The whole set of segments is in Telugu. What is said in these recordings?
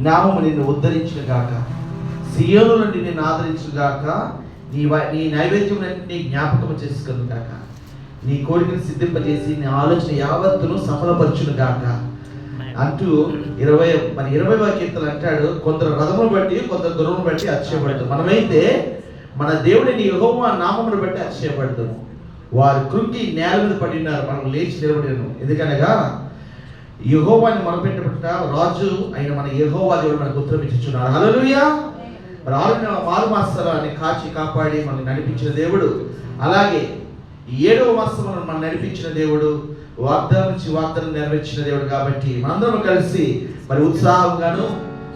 నామము నిన్ను ఉద్ధరించిన గాక, సియోను నుండి నిన్ను ఆదరించిన గాక, నీ నైవేద్యములన్నింటినీ జ్ఞాపకము చేసుకును గాక, నీ కోరికను సిద్ధింపజేసి నీ ఆలోచన యావత్తును సఫలపరచును గాక అంటూ 20వ కీర్తన అంటాడు. కొందరు రథమును బట్టి, కొందరు గురువును బట్టి అతిశయపడతారు. మనమైతే మన దేవుడిని యెహోవా నామమును బట్టి అతిశయపడతాము. వారు కృంగి నేల మీద పడి ఉన్నారు, మనం లేచి నిలబడినాము. ఎందుకనగా యెహోవాని మొరపెట్టుట రాజు అయిన మన యెహోవా దేవుడు మనకు ఉత్తరం ఇచ్చుచున్నాడు. హల్లెలూయా. మరి 6 మాసాలని కాచి కాపాడి మనల్ని నడిపించిన దేవుడు, అలాగే 7వ మాసం మనం నడిపించిన దేవుడు, వాగ్దానం నుంచి వాగ్దానం నెరవేర్చిన దేవుడు. కాబట్టి మనందరం కలిసి మరి ఉత్సాహంగాను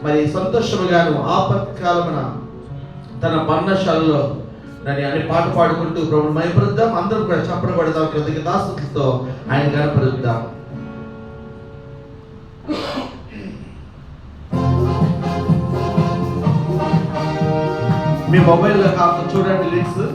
మరి సంతోషముగాను ఆపత్కాలమున తన పర్ణశాలలో అని పాట పాడుకుంటూ ప్రభువుని మహిమపరుద్దాం. అందరం కూడా చప్పట్లు కొడదాం, కృతజ్ఞతాస్తుతులతో ఆయన గణపరుద్దాం. మీ మొబైల్లో కాకుండా చూడండి లిరిక్స్.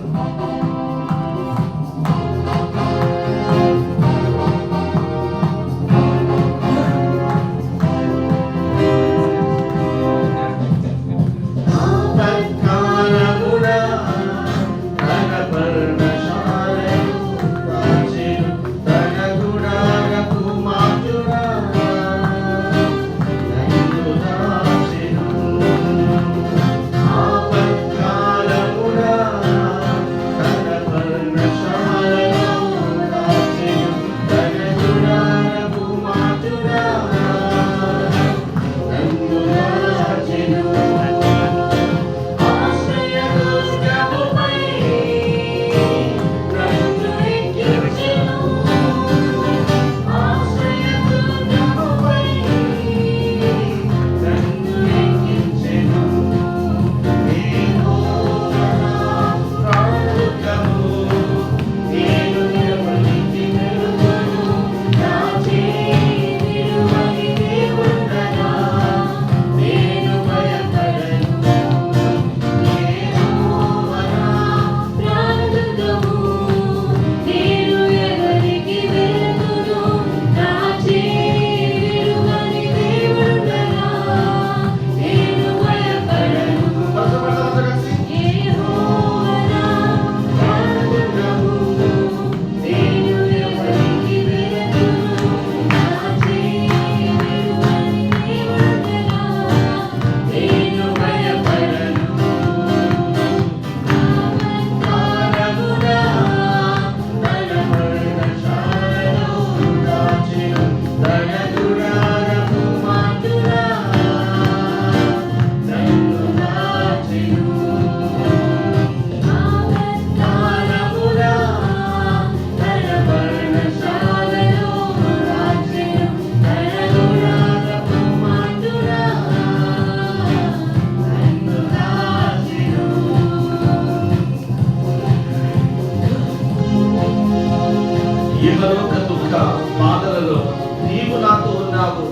ఇహలోక దుఃఖ బాధలలో నీవు నాతో ఉన్నావు.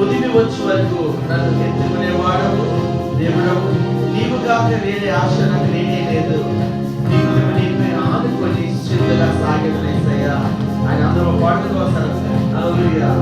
ఉదిమి వచ్చే వరకు నన్ను ఎత్తుకునేవాడవు దేవుడవు. నీవు కాక వేరే ఆశ నాకు లేనే లేదు. నీపై ఆనుకొని శ్రద్ధగా సాగేసయ్యా. ఆయన అందరూ పాడుతూ వస్తారు. హల్లెలూయా.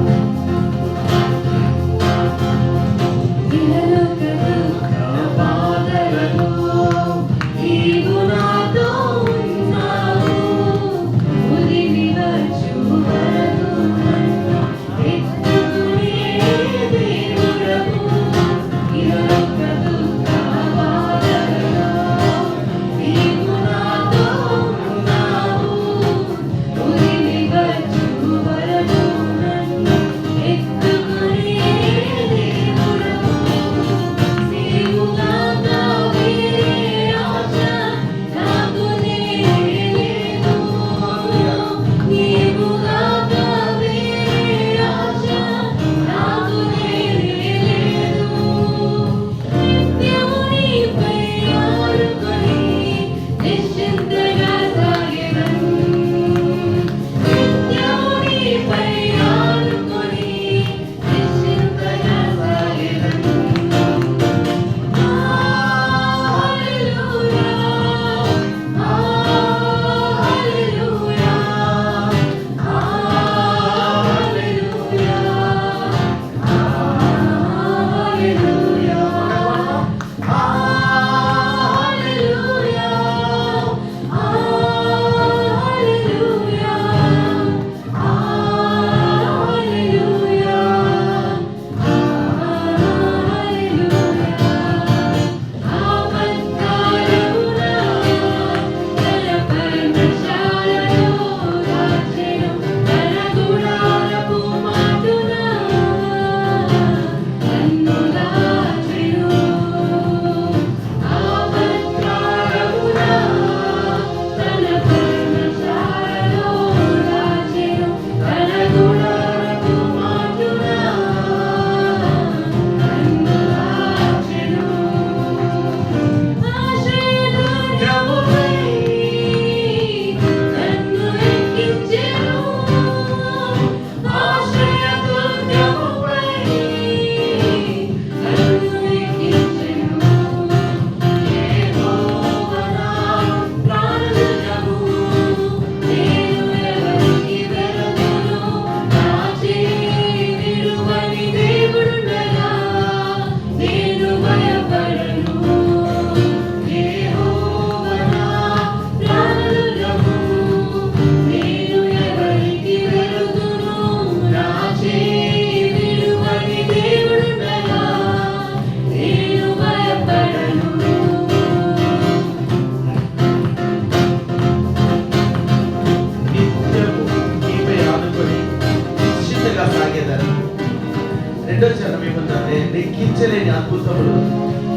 లెక్కించలేని అద్భుతములు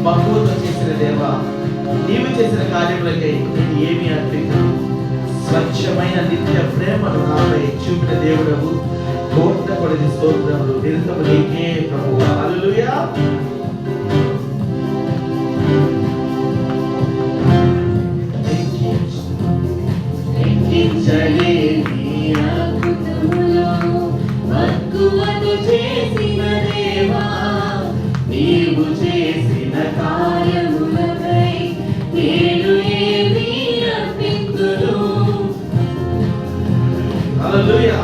మక్కువతో చేసిన దేవా, నీవు చేసిన కార్యములకై నేను ఏమీ అర్పించు. స్వచ్ఛమైన నిత్య ప్రేమను నాపై చూపిన దేవుడవు, కోట్ల కొలది స్తోత్రములు నిరంతరము నీకే ప్రభువా. హల్లెలూయా. లెక్కించలేని అద్భుతములు మక్కువతో చేసిన దేవా, నీవు చేసిన కార్యములకై నేను ఏమీ అర్పింతును. హల్లెలూయా.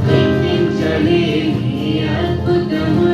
లెక్కించలేని అద్భుతములు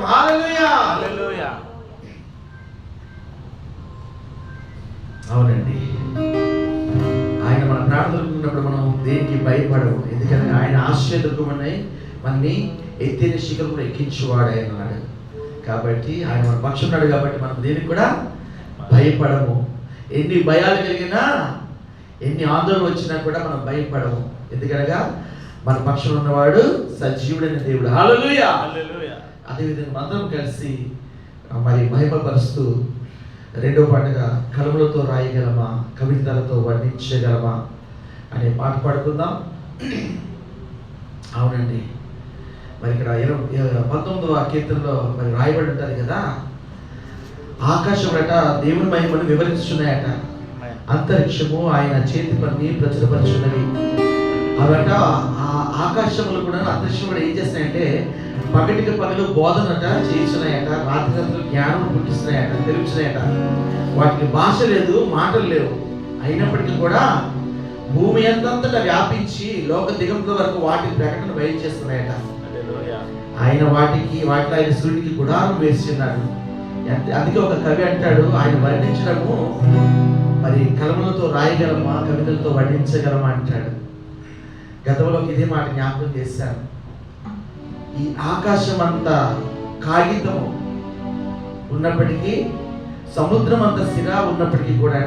హల్లెలూయా. హల్లెలూయా. అవునండి, ఆయన మన ప్రార్థనలు ఉన్నప్పుడు మనం దేనికి భయపడము. ఎందుకంటే ఆయన ఆశ్చర్యమని మనని ఎత్తిన శిఖరం కూడా ఎక్కించువాడు ఆయన అన్నాడు. కాబట్టి ఆయన మన పక్షం ఉన్నాడు కాబట్టి మనం దేనికి కూడా భయపడము. ఎన్ని భయాలు కలిగినా, ఎన్ని ఆందోళన వచ్చినా కూడా మనం భయపడము. ఎందుకనగా మన పక్షం ఉన్నవాడు సజీవుడైన దేవుడు. హల్లెలూయా. హల్లెలూయా. అదేవిధంగా అందరం కలిసి మరి మహిమపరుస్తూ రెండో పాటగా కలములతో రాయగలమా, కవితలతో వర్ణించగలమా అనే పాట పాడుకుందాం. అవునండి, మరి ఇక్కడ 19వ కీర్తనలో మరి రాయబడి ఉంటుంది కదా, ఆకాశమట దేవుని మహిమను వివరిస్తున్నాయట, అంతరిక్షము ఆయన చేతి పని ప్రచురపరుచున్నవి. అవట ఆ ఆకాశములు కూడా అంతరిక్షం కూడా ఏం చేస్తున్నాయంటే పగటికి పగలు బోధనట చేస్తున్నాయట, రాత్రి జ్ఞానం పుట్టిస్తున్నాయట, తెలుస్తున్నాయట. వాటికి భాష లేదు, మాటలు లేవు, అయినప్పటికీ కూడా భూమి అంతటా వ్యాపించి లోక దిగంతుల వరకు వాటి ప్రకటన బయలు చేస్తున్నాయట. ఆయన వాటిలో ఆయన సూర్యుడికి గుడారం వేస్తున్నాడు. అందుకే ఒక కవి అంటాడు, ఆయన వర్ణించడము మరి కలములతో రాయగలమా, కవితలతో వర్ణించగలమా అంటాడు. గతంలో ఇదే మాట జ్ఞాపకం చేశాను. ఈ ఆకాశం అంతా కాగితము ఉన్నప్పటికీ, సముద్రం అంత సిరా ఉన్నప్పటికీ కూడా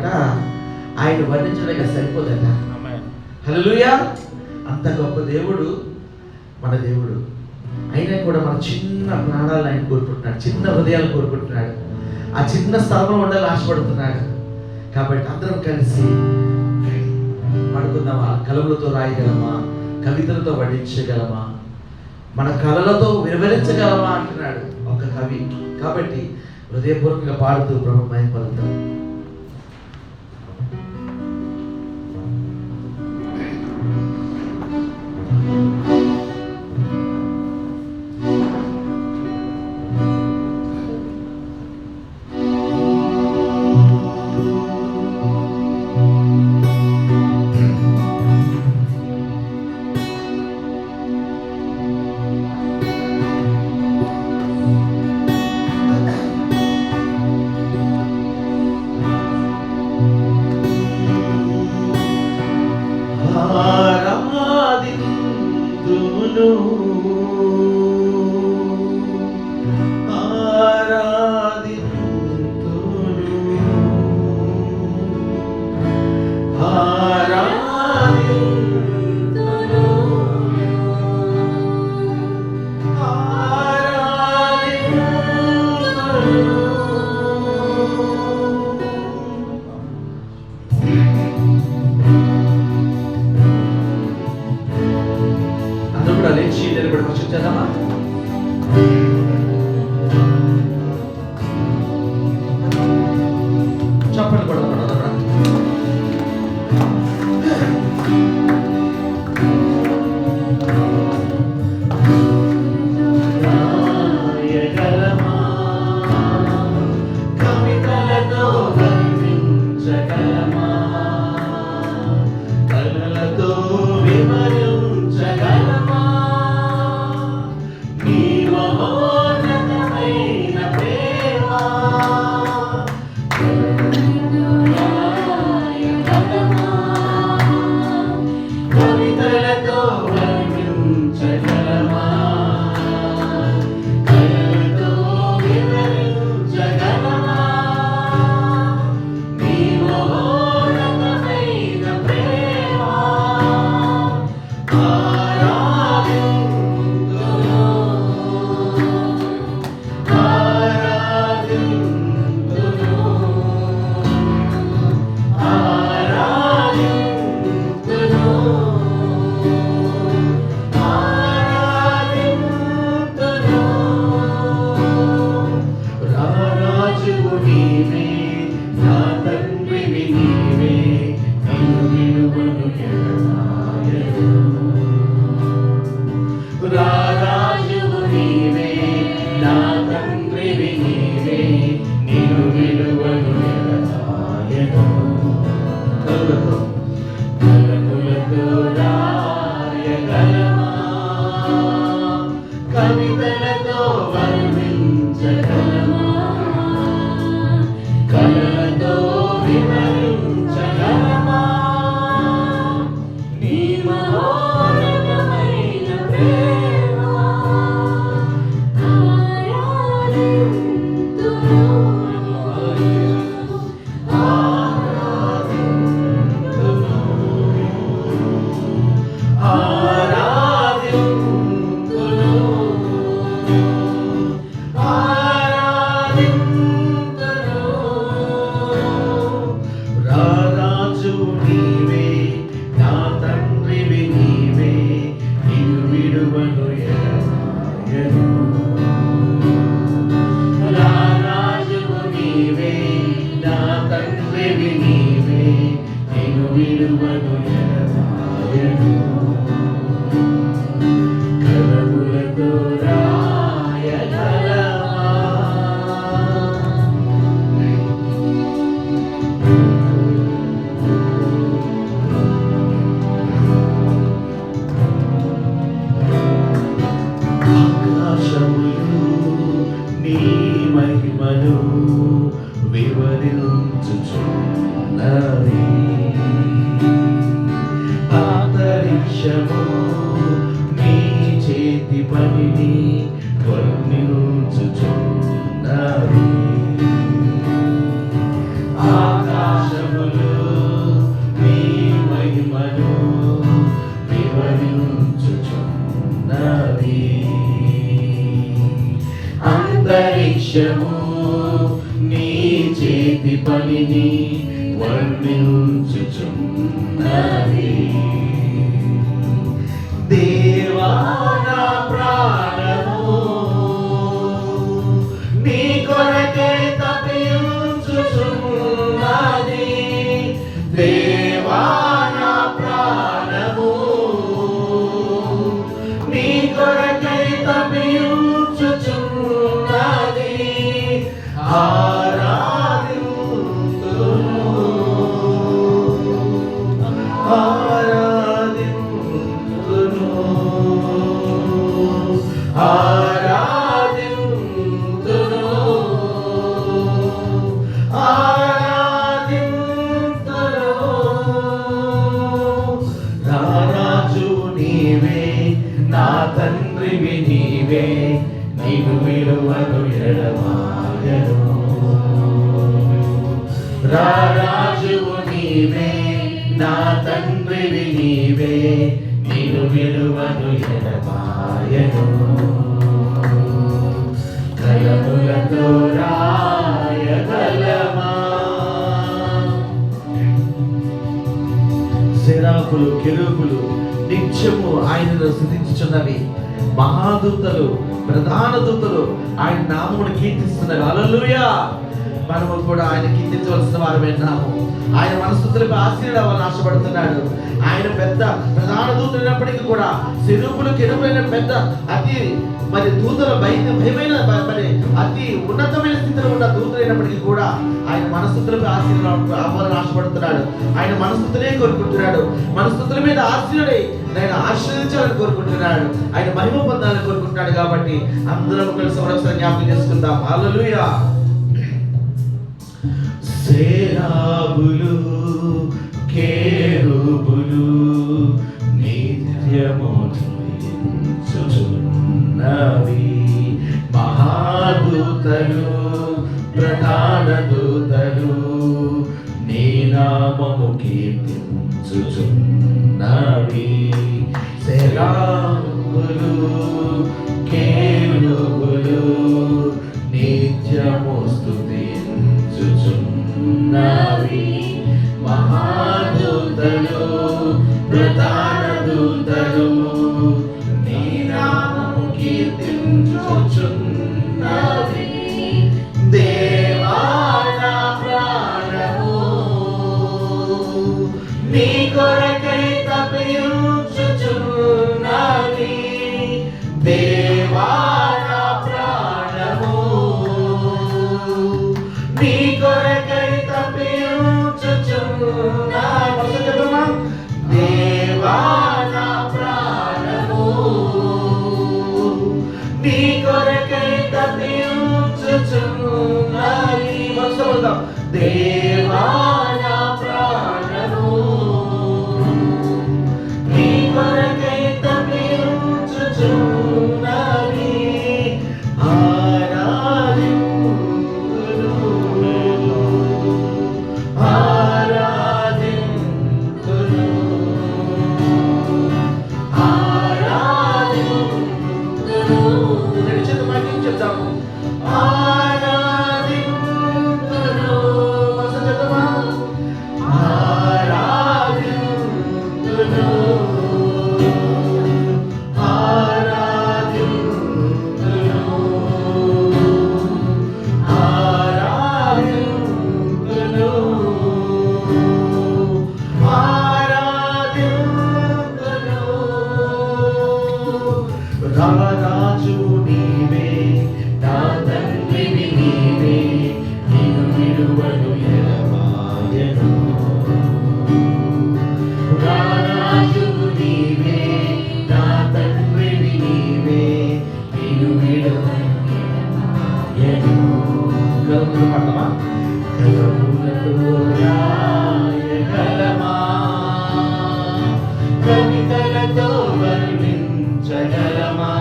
ఆయన వర్ణించడానికి సరిపోదట. హల్లెలూయా. అంత గొప్ప దేవుడు మన దేవుడు. అయినా కూడా మన చిన్న ప్రాణాలను ఆయన కోరుకుంటున్నాడు, చిన్న హృదయాలు కోరుకుంటున్నాడు, ఆ చిన్న స్థలంలో ఉండాలని ఆశపడుతున్నాడు. కాబట్టి అందరం కలిసి పడుకుందామా, కలములతో రాయగలమా, కవితలతో వర్ణించగలమా, మన కళలతో వివరించగలమా అంటున్నాడు ఒక కవి. కాబట్టి హృదయపూర్వకంగా పాడుతూ ప్రభు మహిమపలుకుతాం. చప్పట్లు కొడతాడు. విలువను ఎడబాయను. కలములతో రాయగలవా? ఆకాశములు నీ మహిమను వివరించుచున్నవి. అంతరిక్షము నీ చేతి పనిని వర్ణించుచున్నవి. ఆకాశములు నీ మహిమను వివరించుచున్నవి. అంతరిక్షము నీ చేతి పనిని వర్ణించుచున్నవి. దేవా నా ప్రాణము నీ కొరకే తప్పించుచున్నది. దేవా నా ప్రాణము నీ కొరకై తప్పించుచున్నది. ఆరాధింతును ఆరాధింతును ఆరాధింతును ఆరాధింతును. నా రాజు నీవే, నా తండ్రివి నీవే, నీవు విలువను ఎడబాయను. రాజువు నీవే, నా తండ్రివి నీవే, నీవు విలువను ఎడబాయను. కలములతో రాయగలమా? సెరాపులు కెరూబులు నిత్యము ఆయనను స్తుతించుచున్నవి. మహాదూతలు ప్రధాన దూతలు ఆయన నామమును కీర్తిస్తున్నారు. హల్లెలూయా. మనము కూడా ఆయన కీర్తించవలసిన వారమే నాము. ఆయన మన స్తుతులకు ఆశీర్వాదాలను ఆశపడుతున్నాడు. ఆయన పెద్ద ప్రధాన దూతలు అయినప్పటికీ కూడా సెరూపులు కెరూబులైన పెద్ద అతి మరి దూతల భయమైన మరి అతి ఉన్నతమైన స్థితిలో ఉన్న దూతలైనప్పటికీ కూడా ఆయన మనస్తుతులకు ఆశీర్వాదాలను ఆశపడుతున్నాడు. ఆయన మనస్తుతులే కోరుకుంటున్నాడు. మనస్తుతుల మీద ఆశీర్వదై ఆయన ఆశీర్వదించాలని కోరుకుంటున్నాడు. ఆయన మహిమ పొందాలని కోరుకుంటున్నాడు. కాబట్టి అందరం కలిసి ఒకసారి జ్ఞాపకం చేసుకుందాం. హల్లెలూయా. సేరాబులు కేరూబులు నిత్యము స్తుతించుచున్నవి. మహాదూతలు ప్రధాన దూతలు నీ నామము కీర్తించుచున్నవి. సేరాబులు కేరూబులు నిత్యము స్తుతించుచున్నవి. మహాదూతలు ప్రధాన దూతలు నీ నామము కీర్తించుచున్నవి. దేవా నా ప్రాణము నీ కొరకై తప్పించుచున్నవి. దేవా నా ప్రాణము నీ కొరకై తప్పించుచున్నవి. దేవా నా ప్రాణము నీ కొరకై తప్పించుచున్నవి. దేవా నా ప్రాణము నీ కొరకై తప్పించుచున్నవి. చెప్తాము. ఆరాధింతును రాజు నీవే, నా తండ్రివి నీవే, నిన్ను విడువను ఎడబాయను. రాజు నీవే, నా తండ్రివి నీవే, నిన్ను విడువను ఎడబాయను. కలుగులు పడమా, కలుగులతో రాయగలమా, కవితలతో వర్ణించగలమా,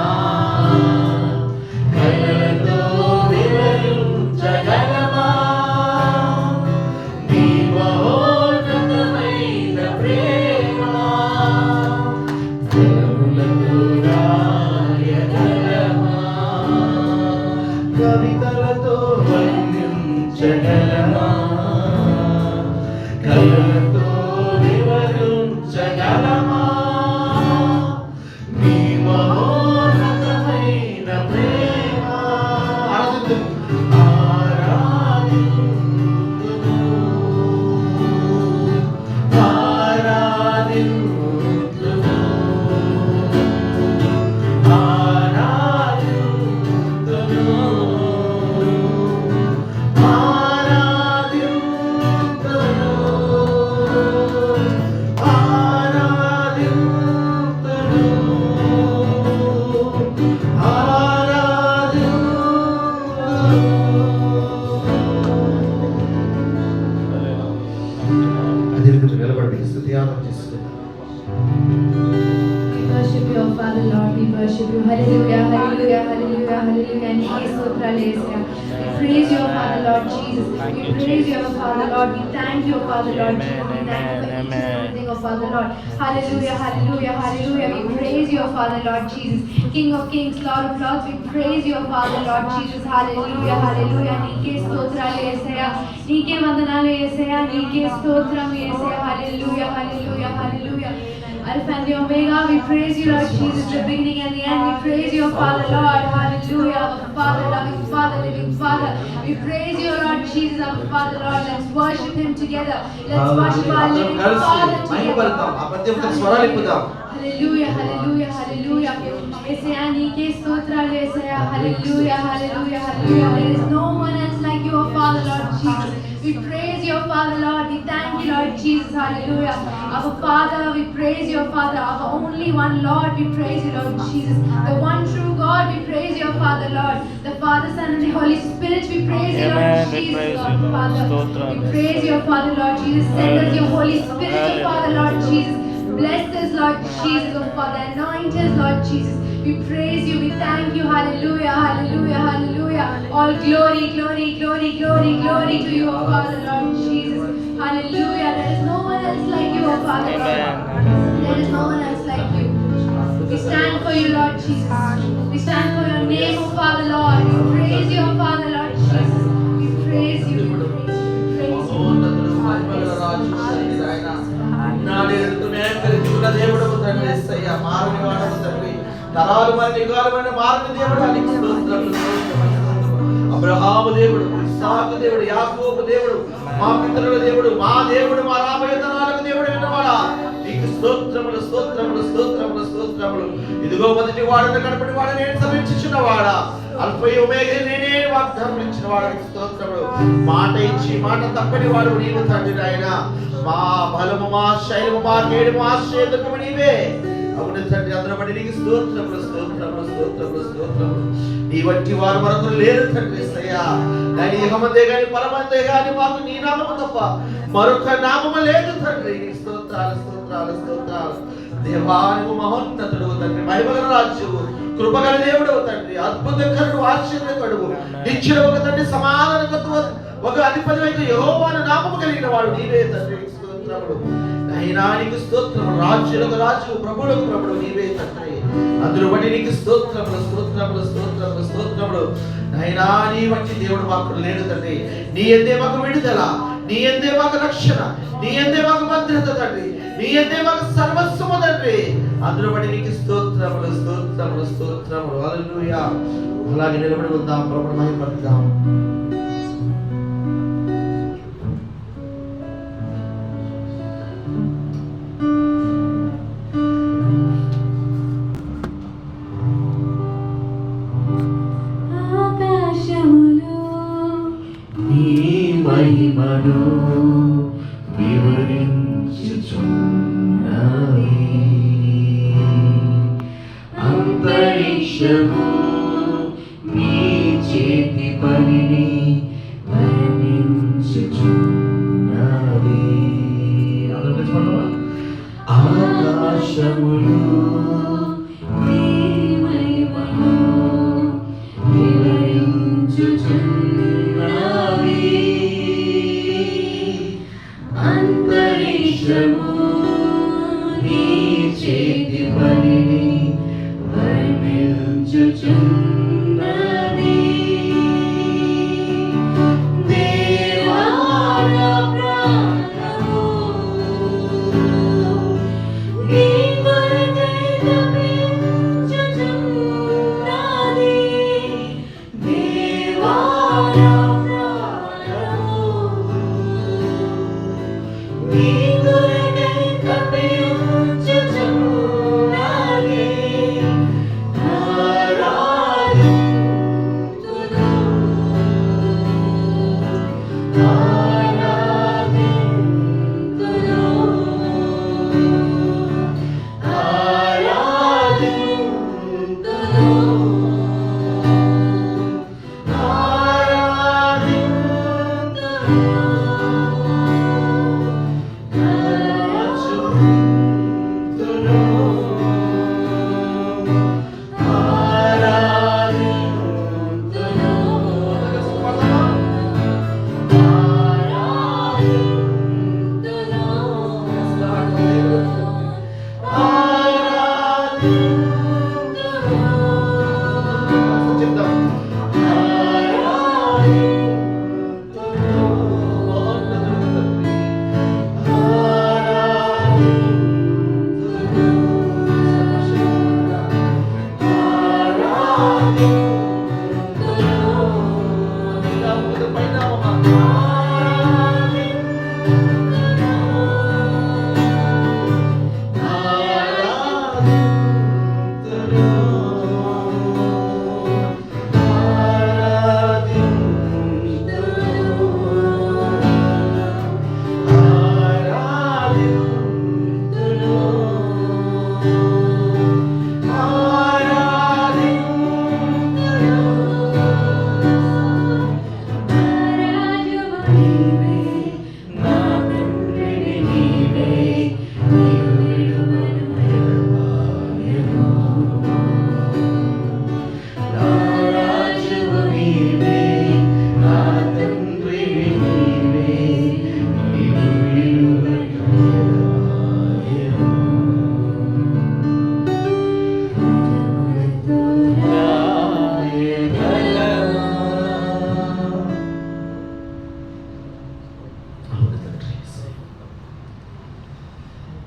కలలతో వివరించగలమా, నీ మహోన్నతమైన ప్రేమ. కలులతో రాయగలమా, కవితలతో వర్ణించగలమా, కలలతో వివరించగలమా, నీ మహోన్నతమైన ప్రేమ. ఆరాధింతును, ఆరాధింతును, ఆరాధింతును, నిలబడి స్తుతియాగం చేసుకుందాం. We worship you, Father Lord. We worship you. Hallelujah, hallelujah, hallelujah, hallelujah. Nike Sotrale Esaya. We praise you, Father Lord Jesus. We praise you, Father Lord. We thank you, Father Lord Jesus. We thank you for each and everything, oh Father Lord. Hallelujah, hallelujah, hallelujah. We praise you, Father Lord Jesus. King of kings, Lord of lords. We praise you, Father Lord Jesus. Hallelujah, hallelujah. Nike Sotrale Esaya. Nike Vandanalu Esaya. Nike Stotram Esaya. Hallelujah, hallelujah, hallelujah. Alpha and the Omega, we praise you, Lord Jesus, the beginning and the end. We praise you, Father, Lord. Hallelujah. Our Father, loving Father, living Father. We praise you, Lord Jesus, our Father, Lord. Let's worship Him together. Let's worship our living Father together. Hallelujah, hallelujah, hallelujah. Yesaya, Nike Stotralu, Yesaya. Hallelujah, hallelujah, hallelujah. There is no one else like you, our Father, Lord Jesus. We praise you, Father, Lord. We thank you, Lord Jesus. Hallelujah. Our Father, we praise you, Father. Our only one Lord, we praise you, Lord Jesus. The one true God, we praise you, Father, Lord. The Father, Son, and the Holy Spirit, we praise you, Lord Jesus, Lord, Father. We praise you, Father, Lord Jesus. Send us your Holy Spirit, oh Father, Lord Jesus. Bless us, Lord Jesus, oh Father. Anoint us, Lord Jesus. We praise you, we thank you. Hallelujah, hallelujah, hallelujah. All glory, glory, glory, glory, glory to you, oh Father, Lord Jesus. Hallelujah. There is no one else like you, oh Father, Lord. There is no one else like you. We stand for you, Lord Jesus. We stand for your name, oh Father, Lord. We praise you, oh Father, Lord Jesus. We praise you, we praise you, we praise you. Abraham దేవుడు, ఇస్సాకు దేవుడు, యాకోబు దేవుడు, మా పితరుల దేవుడు, మా దేవుడు, మా రాబోయే తరాలకు దేవుడు విన్నవాడా, నీకు స్తోత్రములు, స్తోత్రములు, స్తోత్రములు, స్తోత్రములు. ఇదిగో మొదటి వాడను కడపటి వాడు నేను సమీక్షించున్నవాడా, అల్ఫా ఒమేగా నేనే వాగ్దానం ఇచ్చిన వాడికి స్తోత్రములు. మాట ఇచ్చి మాట తప్పని వాడు నీవు తండ్రి నాయన. మా బలము, మా శైలము, మా కేడు, మా ఆశ్రయదుర్గము నీవే. అవును తండ్రి, అందరూ బట్టి నీకు స్తోత్రములు, స్తోత్రములు, స్తోత్రములు, స్తోత్రములు. నీ వంటి వారు మనకు లేరు తండ్రి యేసయ్యా. కానీ ఇహమందే గాని పరమందే గాని మాకు నీ నామము తప్ప మరొక నామము లేదు తండ్రి. నీ స్తోత్రాలు, స్తోత్రాలు, స్తోత్రాలు. దేవా నువ్వు మహోన్నతుడు తండ్రి, మహిమగల రాజువు, కృపగల దేవుడు తండ్రి, అద్భుతకరుడు, ఆశ్చర్యకరుడు, నిత్యుడ ఒక తండ్రి, సమాధానకర్త, ఒక అధిపతి అయిన యెహోవాను నామము కలిగిన వాడు నీవే తండ్రి. స్తోత్రములు అయినా నీకు స్తోత్రములు. రాజులకు రాజు, ప్రభులకు ప్రభుడు నీవే తండ్రి. అందులో బట్టి నీకు స్తోత్రములు, స్తోత్రములు, స్తోత్రములు, స్తోత్రములు. అయినా నీ వంటి దేవుడు మాకు లేడు తండ్రి. నీ యందే మాకు విడుదల, నీ యందే మాకు రక్షణ, నీ యందే మాకు భద్రత తండ్రి, నీ యందే మాకు సర్వస్వము తండ్రి. అందులో బట్టి నీకు స్తోత్రములు, స్తోత్రములు, స్తోత్రములు. హల్లెలూయా. అలాగే నిలబడి ఉందాం, ప్రభువుని మహిమపరుద్దాం. మహిమను వివరించుచున్నవి. అంతరిక్షము నీ చేతి పనిని వర్ణించుచున్నవి. అందరూ కలిసి పాడదామా? ఆకాశములు నీ మహిమను వివరించుచున్నవి. అంతరిక్షము నీ చేతి పనిని వర్ణించుచున్నవి. దేవా నా ప్రాణము నీ కొరకై తపించుచున్నది. దేవా నా ప్రాణము నీ కొరకై తపించుచున్నది.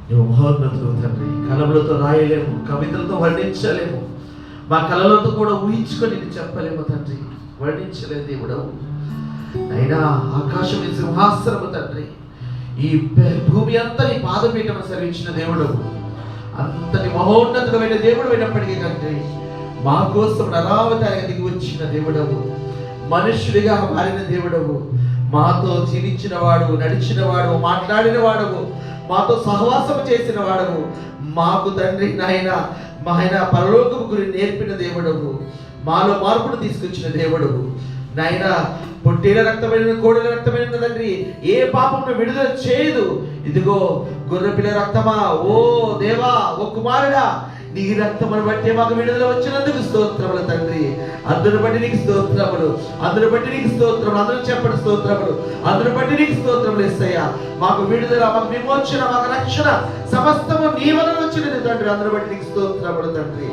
నువ్వు మహోన్నతుడు తండ్రి. కలములతో రాయలేము, కవితలతో వర్ణించలేము, మా కళలతో కూడా ఊహించుకొని నీకు చెప్పలేము తండ్రి. వర్ణించలేదు దేవుడవు. అయినా ఆకాశం నీ సింహాసనము తండ్రి. ఈ భూమి అంతా నీ పాదపీఠము సర్వించిన దేవుడవు. అంతటి మహోన్నతుడమైన దేవుడు అయినప్పటికీ తండ్రి, మా కోసం నరావతారిగా దిగి వచ్చిన దేవుడవు. మనుష్యుడిగా మారిన దేవుడవు. మాతో జీవించిన వాడు, నడిచిన వాడు, మాట్లాడిన వాడవు, మాతో సహవాసం చేసిన వాడవు. మాకు తండ్రి నాయన ఆయన పరలోకము గురించి నేర్పిన దేవుడవు. మాలో మార్పును తీసుకొచ్చిన దేవుడవు నాయన. పొట్టేల రక్తమైన కోడెల రక్తమైన తండ్రి ఏ పాపమును విడుదల చేయదు. ఇదిగో గొర్రెపిల్ల రక్తమా, ఓ దేవా, ఓ కుమారుడా, నీ రక్తమును బట్టి మాకు విడుదల వచ్చినందుకు స్తోత్రములు తండ్రి. అందును బట్టి నీకు స్తోత్రములు, అందును బట్టి నీకు స్తోత్రములు. అందరూ చెప్పండి స్తోత్రములు. అందును బట్టి నీకు స్తోత్రములు యేసయ్యా. మాకు విడుదల, మాకు విమోచన, మాకు రక్షణ సమస్తము నీ వలన వచ్చినది తండ్రి. అందును బట్టి నీకు స్తోత్రములు తండ్రి.